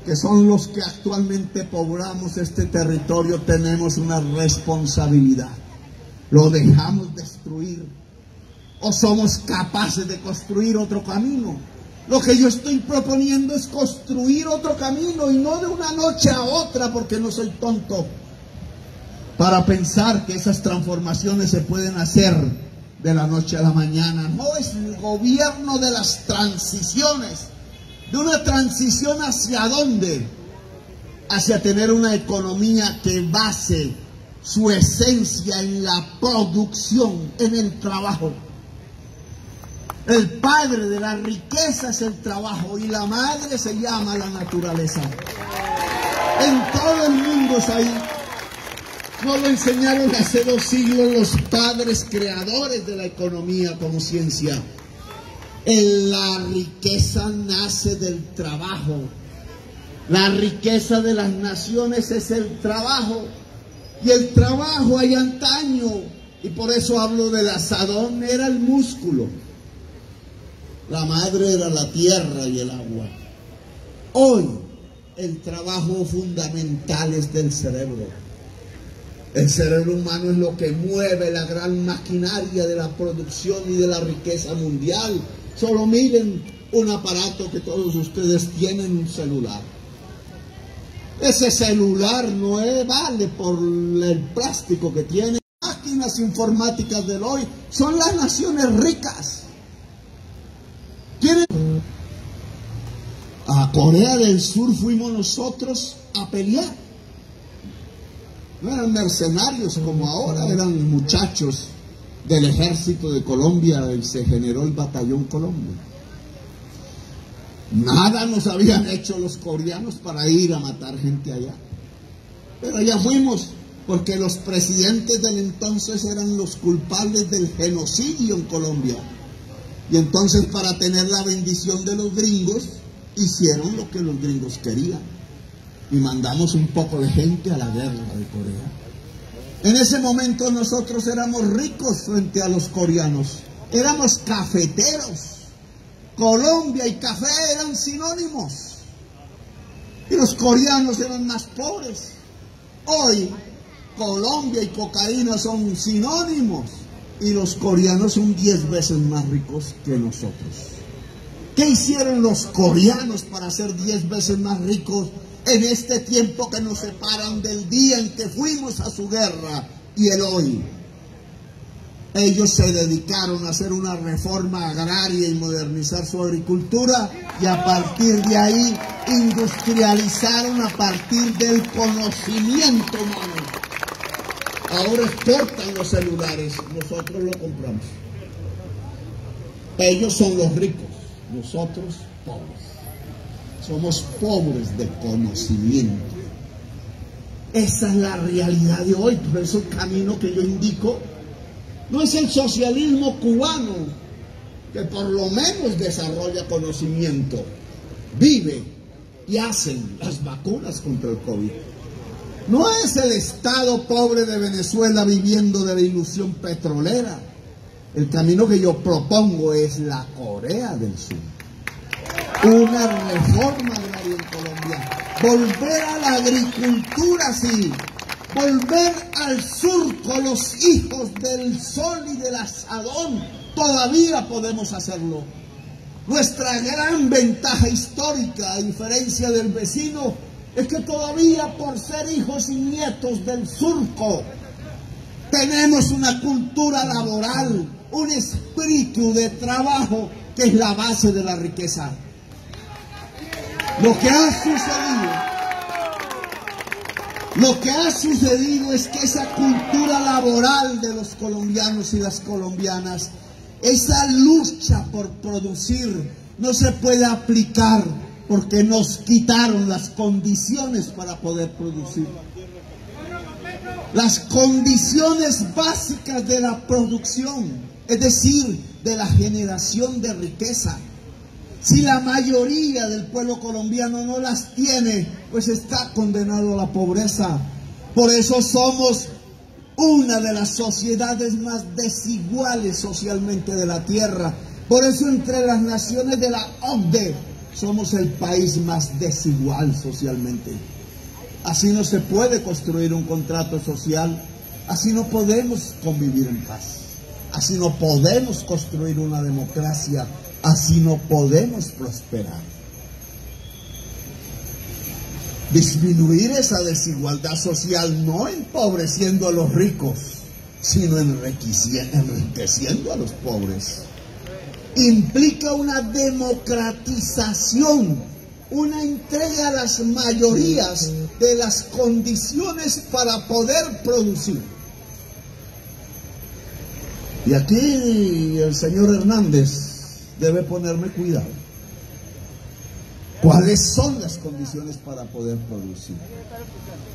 que son los que actualmente poblamos este territorio, tenemos una responsabilidad. ¿Lo dejamos destruir o somos capaces de construir otro camino? Lo que yo estoy proponiendo es construir otro camino, y no de una noche a otra, porque no soy tonto para pensar que esas transformaciones se pueden hacer de la noche a la mañana. No es el gobierno de las transiciones. ¿De una transición hacia dónde? Hacia tener una economía que base su esencia en la producción, en el trabajo. El padre de la riqueza es el trabajo, y la madre se llama la naturaleza. En todo el mundo es ahí. Nos lo enseñaron hace 2 siglos los padres creadores de la economía como ciencia. La riqueza nace del trabajo. La riqueza de las naciones es el trabajo. Y el trabajo hay antaño, y por eso hablo del asadón, era el músculo. La madre era la tierra y el agua. Hoy el trabajo fundamental es del cerebro. El cerebro humano es lo que mueve la gran maquinaria de la producción y de la riqueza mundial. Solo miren un aparato que todos ustedes tienen, un celular. Ese celular no vale por el plástico que tiene. Las máquinas informáticas del hoy son las naciones ricas. ¿Quieren? A Corea del Sur fuimos nosotros a pelear. No eran mercenarios como ahora, eran muchachos del ejército de Colombia, y se generó el Batallón Colombia. Nada nos habían hecho los coreanos para ir a matar gente allá. Pero allá fuimos, porque los presidentes del entonces eran los culpables del genocidio en Colombia. Y entonces, para tener la bendición de los gringos, hicieron lo que los gringos querían. Y mandamos un poco de gente a la guerra de Corea. En ese momento nosotros éramos ricos frente a los coreanos. Éramos cafeteros. Colombia y café eran sinónimos. Y los coreanos eran más pobres. Hoy, Colombia y cocaína son sinónimos. Y los coreanos son 10 veces más ricos que nosotros. ¿Qué hicieron los coreanos para ser 10 veces más ricos en este tiempo que nos separan del día en que fuimos a su guerra y el hoy? Ellos se dedicaron a hacer una reforma agraria y modernizar su agricultura, y a partir de ahí industrializaron a partir del conocimiento humano. Ahora exportan los celulares, nosotros lo compramos. Ellos son los ricos, nosotros pobres. Somos pobres de conocimiento. Esa es la realidad de hoy. Por eso el camino que yo indico no es el socialismo cubano, que por lo menos desarrolla conocimiento, vive y hacen las vacunas contra el COVID. No es el Estado pobre de Venezuela viviendo de la ilusión petrolera. El camino que yo propongo es la Corea del Sur. Una reforma agraria en Colombia. Volver a la agricultura, sí. Volver al surco, los hijos del sol y del asadón. Todavía podemos hacerlo. Nuestra gran ventaja histórica, a diferencia del vecino, es que todavía, por ser hijos y nietos del surco, tenemos una cultura laboral, un espíritu de trabajo que es la base de la riqueza. Lo que ha sucedido es que esa cultura laboral de los colombianos y las colombianas, esa lucha por producir, no se puede aplicar porque nos quitaron las condiciones para poder producir. Las condiciones básicas de la producción, es decir, de la generación de riqueza. Si la mayoría del pueblo colombiano no las tiene, pues está condenado a la pobreza. Por eso somos una de las sociedades más desiguales socialmente de la tierra. Por eso entre las naciones de la OCDE somos el país más desigual socialmente. Así no se puede construir un contrato social, así no podemos convivir en paz, así no podemos construir una democracia, así no podemos prosperar. Disminuir esa desigualdad social no empobreciendo a los ricos, sino enriqueciendo a los pobres. Implica una democratización, una entrega a las mayorías de las condiciones para poder producir. Y aquí el señor Hernández debe ponerme cuidado. ¿Cuáles son las condiciones para poder producir?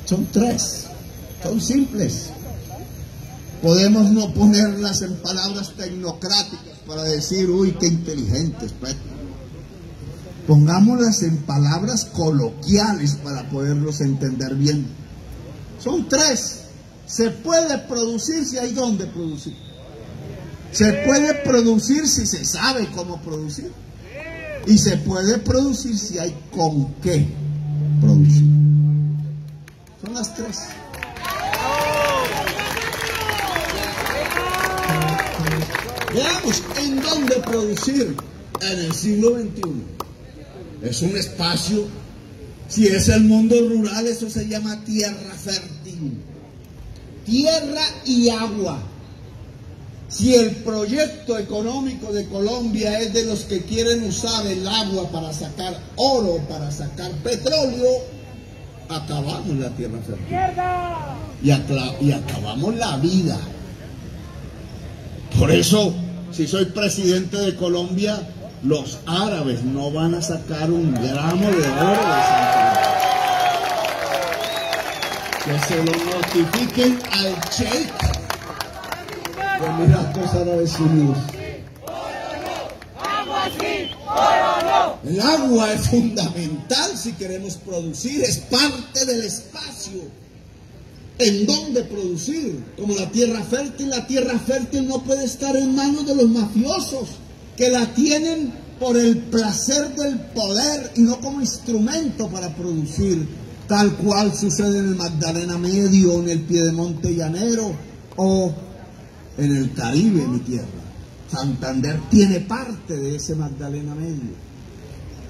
Son 3, son simples. Podemos no ponerlas en palabras tecnocráticas para decir, uy, qué inteligentes, Petro. Pongámoslas en palabras coloquiales para poderlos entender bien. Son 3. Se puede producir si hay dónde producir. Se puede producir si se sabe cómo producir. Y se puede producir si hay con qué producir. Son las 3. Veamos en dónde producir en el siglo XXI. Es un espacio, si es el mundo rural, eso se llama tierra fértil. Tierra y agua. Si el proyecto económico de Colombia es de los que quieren usar el agua para sacar oro, para sacar petróleo, acabamos la tierra fértil y acabamos la vida. Por eso, si soy presidente de Colombia, los árabes no van a sacar un gramo de oro de Santander. Que se lo notifiquen al Sheikh de Emiratos Árabes Unidos. El agua es fundamental si queremos producir, es parte del espacio en donde producir, como la tierra fértil. La tierra fértil no puede estar en manos de los mafiosos, que la tienen por el placer del poder y no como instrumento para producir, tal cual sucede en el Magdalena Medio, en el Piedemonte Llanero o en el Caribe, mi tierra. Santander tiene parte de ese Magdalena Medio.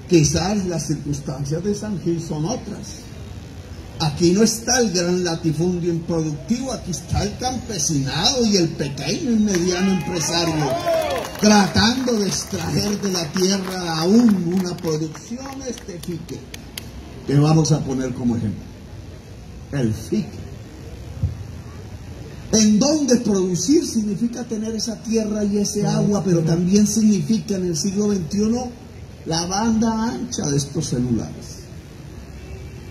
Quizás las circunstancias de San Gil son otras. Aquí no está el gran latifundio improductivo, aquí está el campesinado y el pequeño y mediano empresario tratando de extraer de la tierra aún una producción, este fique, que vamos a poner como ejemplo. El fique. En donde producir significa tener esa tierra y ese agua, pero también significa en el siglo XXI la banda ancha de estos celulares.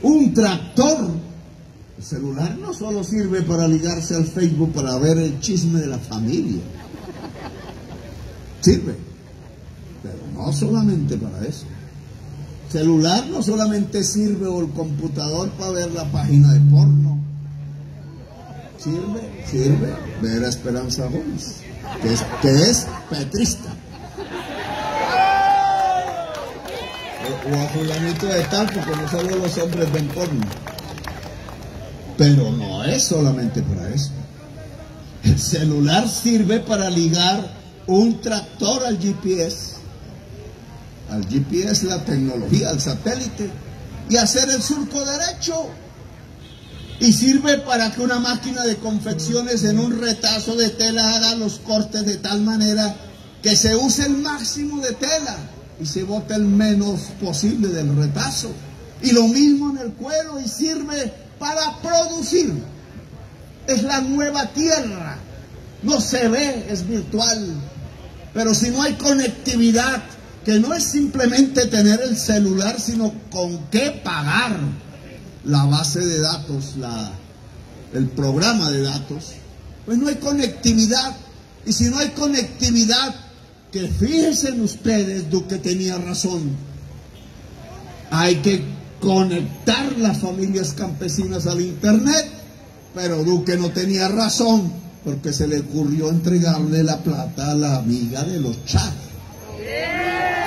Un tractor, el celular no solo sirve para ligarse al Facebook para ver el chisme de la familia, sirve, pero no solamente para eso. Celular no solamente sirve, o el computador, para ver la página de porno. Sirve ver a Esperanza Gómez, que es petrista, o a fulanito de tal, porque no solo los hombres ven porno. Pero no es solamente para eso. El celular sirve para ligar un tractor al GPS, la tecnología, al satélite, y hacer el surco derecho. Y sirve para que una máquina de confecciones en un retazo de tela haga los cortes de tal manera que se use el máximo de tela y se bote el menos posible del retazo. Y lo mismo en el cuero, y sirve para producir. Es la nueva tierra. No se ve, es virtual. Pero si no hay conectividad, que no es simplemente tener el celular, sino con qué pagar la base de datos, el programa de datos, pues no hay conectividad. Y si no hay conectividad, que fíjense en ustedes, Duque tenía razón, hay que conectar las familias campesinas al internet, pero Duque no tenía razón, porque se le ocurrió entregarle la plata a la amiga de los chats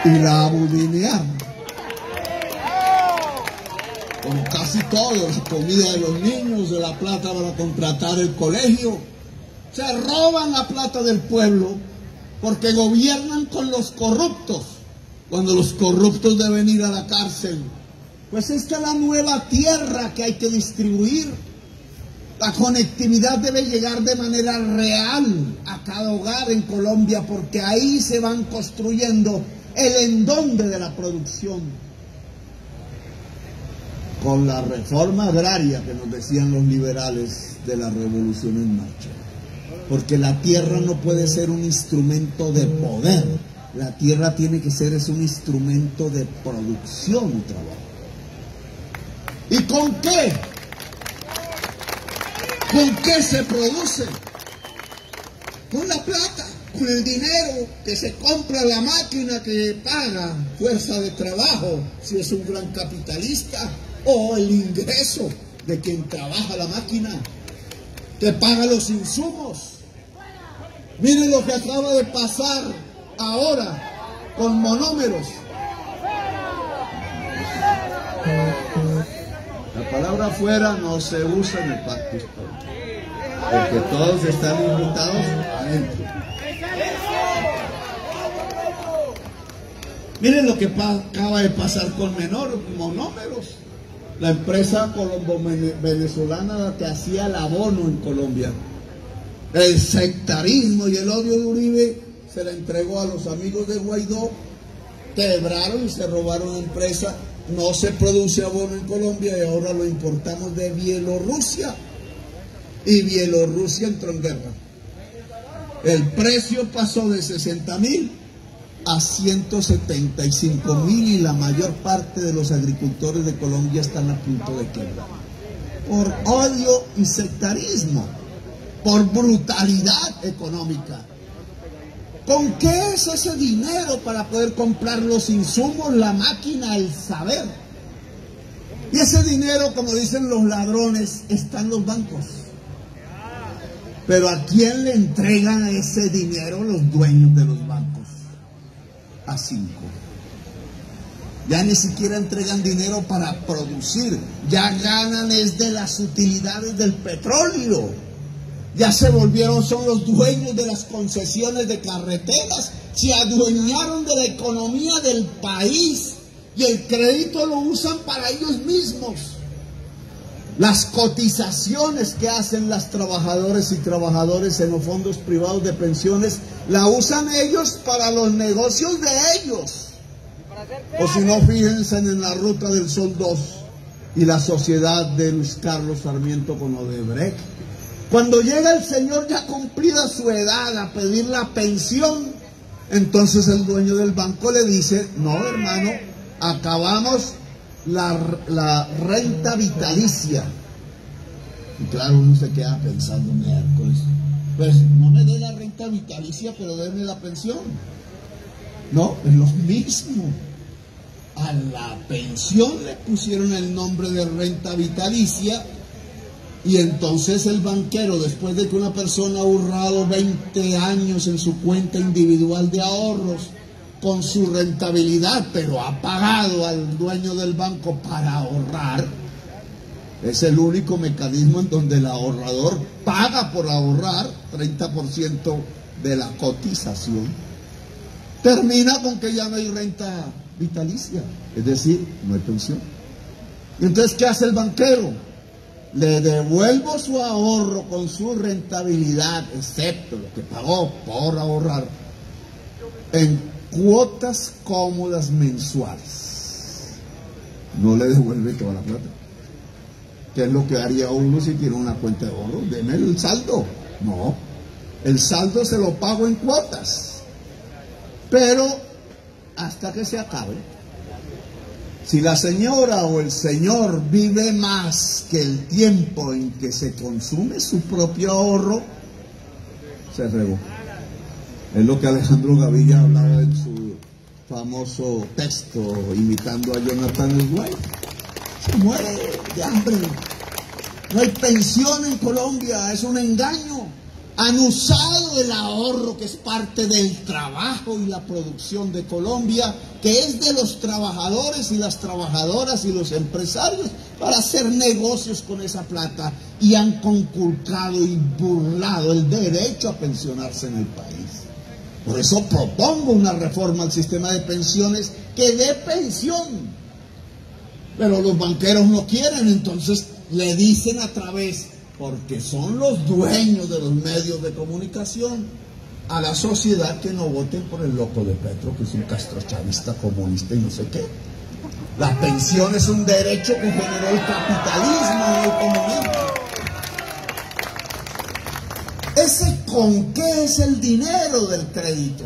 y la abudinearon. Con casi todo, la comida de los niños, de la plata para contratar el colegio. Se roban la plata del pueblo porque gobiernan con los corruptos, cuando los corruptos deben ir a la cárcel. Pues esta es la nueva tierra que hay que distribuir. La conectividad debe llegar de manera real a cada hogar en Colombia, porque ahí se van construyendo el endonde de la producción. Con la reforma agraria que nos decían los liberales de la revolución en marcha. Porque la tierra no puede ser un instrumento de poder. La tierra tiene que ser un instrumento de producción y trabajo. ¿Y con qué? ¿Con qué se produce? Con la plata, con el dinero que se compra, la máquina que paga fuerza de trabajo, si es un gran capitalista, o el ingreso de quien trabaja la máquina, que paga los insumos. Miren lo que acaba de pasar ahora con monómeros. La palabra fuera no se usa en el pacto histórico, porque todos están invitados adentro. Miren lo que acaba de pasar con monómeros. La empresa colombo-venezolana que hacía el abono en Colombia. El sectarismo y el odio de Uribe se la entregó a los amigos de Guaidó, quebraron y se robaron la empresa, no se produce abono en Colombia y ahora lo importamos de Bielorrusia. Y Bielorrusia entró en guerra. El precio pasó de 60.000 a 175.000 y la mayor parte de los agricultores de Colombia están a punto de quebrar. Por odio y sectarismo, por brutalidad económica. ¿Con qué es ese dinero para poder comprar los insumos, la máquina, el saber? Y ese dinero, como dicen los ladrones, está en los bancos. Pero ¿a quién le entregan ese dinero los dueños de los bancos? A 5. Ya ni siquiera entregan dinero para producir, ya ganan es de las utilidades del petróleo. Ya se volvieron, son los dueños de las concesiones de carreteras, se adueñaron de la economía del país y el crédito lo usan para ellos mismos. Las cotizaciones que hacen las trabajadoras y trabajadores en los fondos privados de pensiones, la usan ellos para los negocios de ellos. O si no, fíjense en la Ruta del Sol 2 y la sociedad de Luis Carlos Sarmiento con Odebrecht. Cuando llega el señor ya cumplida su edad a pedir la pensión, entonces el dueño del banco le dice: no, hermano, acabamos la renta vitalicia. Y claro, uno se queda pensando, miércoles, pues no me dé la renta vitalicia, pero déme la pensión. No, es lo mismo. A la pensión le pusieron el nombre de renta vitalicia. Y entonces el banquero, después de que una persona ha ahorrado 20 años en su cuenta individual de ahorros, con su rentabilidad, pero ha pagado al dueño del banco para ahorrar, es el único mecanismo en donde el ahorrador paga por ahorrar 30% de la cotización. Termina con que ya no hay renta vitalicia, es decir, no hay pensión. ¿Y entonces qué hace el banquero? Le devuelvo su ahorro con su rentabilidad, excepto lo que pagó por ahorrar, en cuotas cómodas mensuales. No le devuelve toda la plata. ¿Qué es lo que haría uno si tiene una cuenta de ahorro? Deme el saldo. No, el saldo se lo pago en cuotas, pero hasta que se acabe. Si la señora o el señor vive más que el tiempo en que se consume su propio ahorro, se regó. Es lo que Alejandro Gaviria hablaba en su famoso texto imitando a Jonathan Dwight. Se muere de hambre. No hay pensión en Colombia, es un engaño. Han usado el ahorro, que es parte del trabajo y la producción de Colombia, que es de los trabajadores y las trabajadoras y los empresarios, para hacer negocios con esa plata, y han conculcado y burlado el derecho a pensionarse en el país. Por eso propongo una reforma al sistema de pensiones que dé pensión. Pero los banqueros no quieren, entonces le dicen a través, porque son los dueños de los medios de comunicación, a la sociedad que no voten por el loco de Petro, que es un castrochavista comunista y no sé qué. La pensión es un derecho que generó el capitalismo y el comunismo. ¿Ese con qué es el dinero del crédito?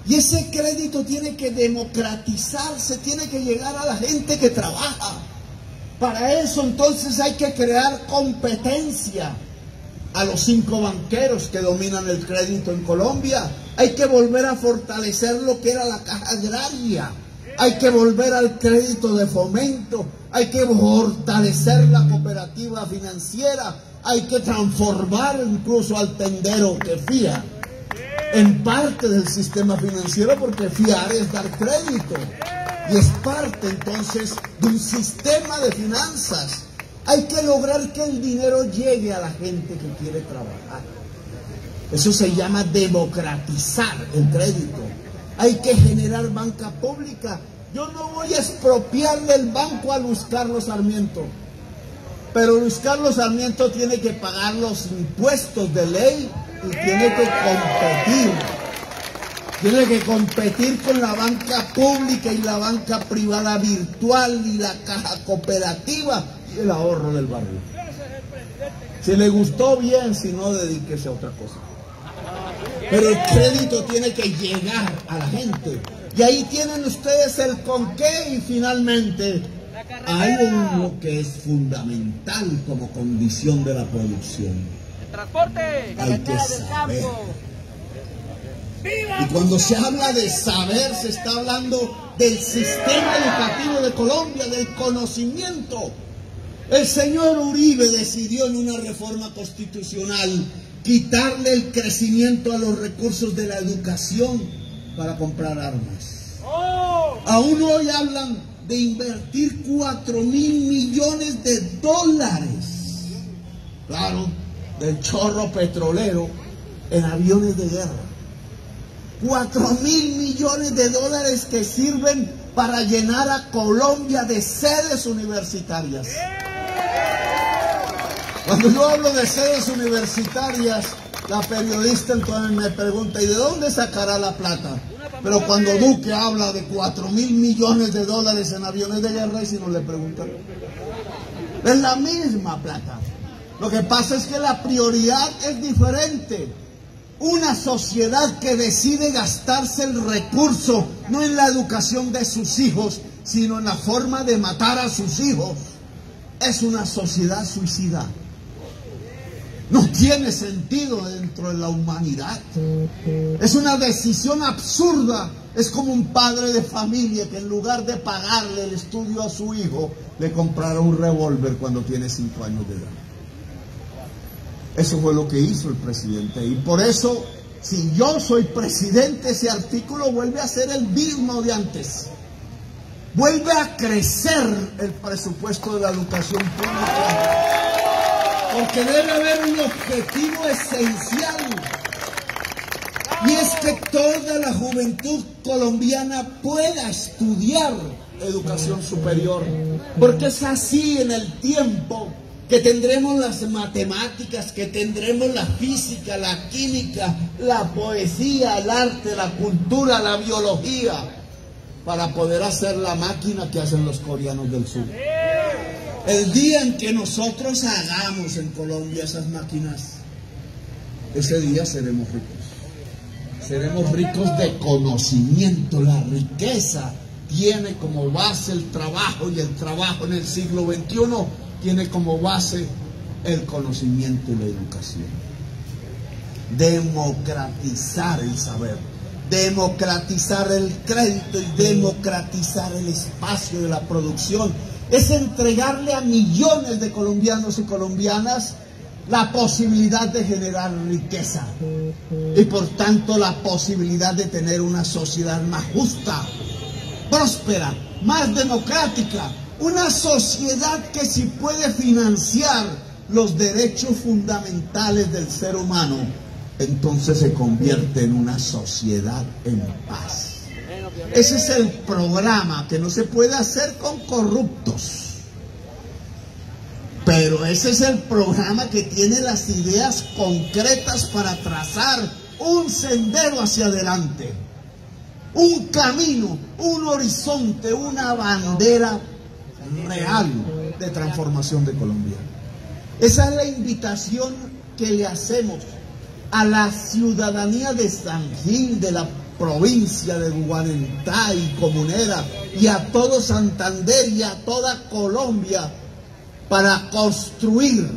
Y ese crédito tiene que democratizarse, tiene que llegar a la gente que trabaja. Para eso entonces hay que crear competencia a los 5 banqueros que dominan el crédito en Colombia. Hay que volver a fortalecer lo que era la caja agraria. Hay que volver al crédito de fomento. Hay que fortalecer la cooperativa financiera. Hay que transformar incluso al tendero que fía en parte del sistema financiero, porque fiar es dar crédito. Y es parte entonces de un sistema de finanzas. Hay que lograr que el dinero llegue a la gente que quiere trabajar. Eso se llama democratizar el crédito. Hay que generar banca pública. Yo no voy a expropiarle el banco a Luis Carlos Sarmiento, pero Luis Carlos Sarmiento tiene que pagar los impuestos de ley y tiene que competir. Tiene que competir con la banca pública y la banca privada virtual y la caja cooperativa y el ahorro del barrio. Si le gustó, bien, si no, dedíquese a otra cosa. Pero el crédito tiene que llegar a la gente. Y ahí tienen ustedes el con qué. Y finalmente hay algo que es fundamental como condición de la producción. El transporte. Hay que saber. Y cuando se habla de saber, se está hablando del sistema educativo de Colombia, del conocimiento. El señor Uribe decidió en una reforma constitucional quitarle el crecimiento a los recursos de la educación para comprar armas. Aún hoy hablan de invertir 4.000 millones de dólares, claro, del chorro petrolero en aviones de guerra. 4.000 millones de dólares que sirven para llenar a Colombia de sedes universitarias. Cuando yo hablo de sedes universitarias, la periodista entonces me pregunta, ¿y de dónde sacará la plata? Pero cuando Duque habla de 4.000 millones de dólares en aviones de guerra, y si no le preguntan, es la misma plata. Lo que pasa es que la prioridad es diferente. Una sociedad que decide gastarse el recurso no en la educación de sus hijos, sino en la forma de matar a sus hijos, es una sociedad suicida. No tiene sentido dentro de la humanidad. Es una decisión absurda. Es como un padre de familia que en lugar de pagarle el estudio a su hijo, le comprara un revólver cuando tiene 5 años de edad. Eso fue lo que hizo el presidente. Y por eso, si yo soy presidente, ese artículo vuelve a ser el mismo de antes. Vuelve a crecer el presupuesto de la educación pública. Porque debe haber un objetivo esencial. Y es que toda la juventud colombiana pueda estudiar educación superior. Porque es así en el tiempo que tendremos las matemáticas, que tendremos la física, la química, la poesía, el arte, la cultura, la biología, para poder hacer la máquina que hacen los coreanos del sur. El día en que nosotros hagamos en Colombia esas máquinas, ese día seremos ricos. Seremos ricos de conocimiento. La riqueza tiene como base el trabajo, y el trabajo en el siglo XXI tiene como base el conocimiento y la educación. Democratizar el saber, democratizar el crédito y democratizar el espacio de la producción. Es entregarle a millones de colombianos y colombianas la posibilidad de generar riqueza y por tanto la posibilidad de tener una sociedad más justa, próspera, más democrática. Una sociedad que si puede financiar los derechos fundamentales del ser humano, entonces se convierte en una sociedad en paz. Ese es el programa que no se puede hacer con corruptos. Pero ese es el programa que tiene las ideas concretas para trazar un sendero hacia adelante. Un camino, un horizonte, una bandera real de transformación de Colombia. Esa es la invitación que le hacemos a la ciudadanía de San Gil, de la provincia de Guarentá y Comunera, y a todo Santander y a toda Colombia, para construir,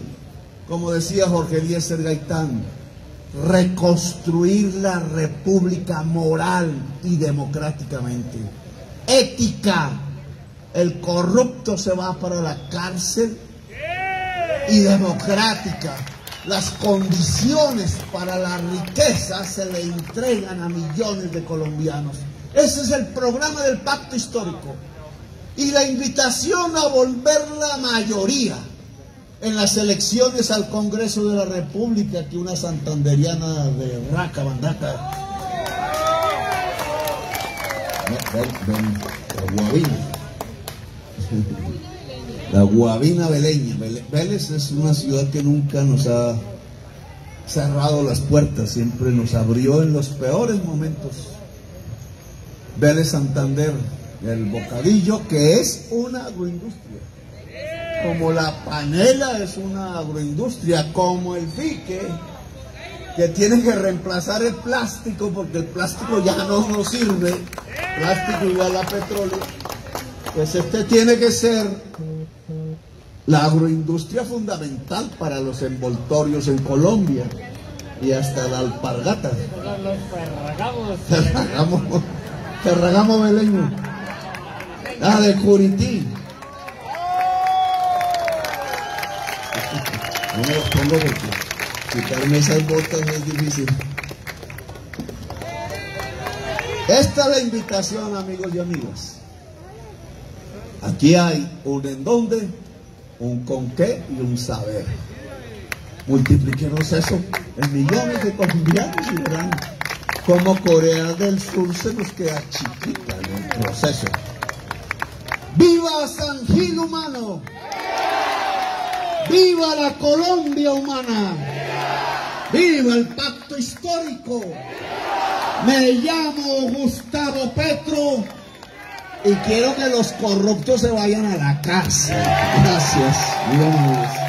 como decía Jorge Eliezer Gaitán, reconstruir la república moral y democráticamente. Ética. El corrupto se va para la cárcel. Y democrática. Las condiciones para la riqueza se le entregan a millones de colombianos. Ese es el programa del pacto histórico. Y la invitación a volver la mayoría en las elecciones al Congreso de la República, que una santanderiana de Raca, Bandaca, la Guavina Veleña. Vélez es una ciudad que nunca nos ha cerrado las puertas, siempre nos abrió en los peores momentos. Vélez Santander, el bocadillo, que es una agroindustria. Como la panela es una agroindustria, como el fique, que tiene que reemplazar el plástico porque el plástico ya no nos sirve, plástico igual a petróleo, pues este tiene que ser la agroindustria fundamental para los envoltorios en Colombia y hasta la alpargata. Ferragamo beleño, la de Curití. No me los pongo porque quitarme esas botas es difícil. Esta es la invitación, amigos y amigas. Aquí hay un en dónde, un con qué y un saber. Multipliquemos eso en millones de colombianos y verán cómo Corea del Sur se nos queda chiquita en el proceso. ¡Viva San Gil humano! ¡Viva la Colombia humana! ¡Viva el pacto histórico! Me llamo Gustavo Petro y quiero que los corruptos se vayan a la cárcel. Gracias, muy amables.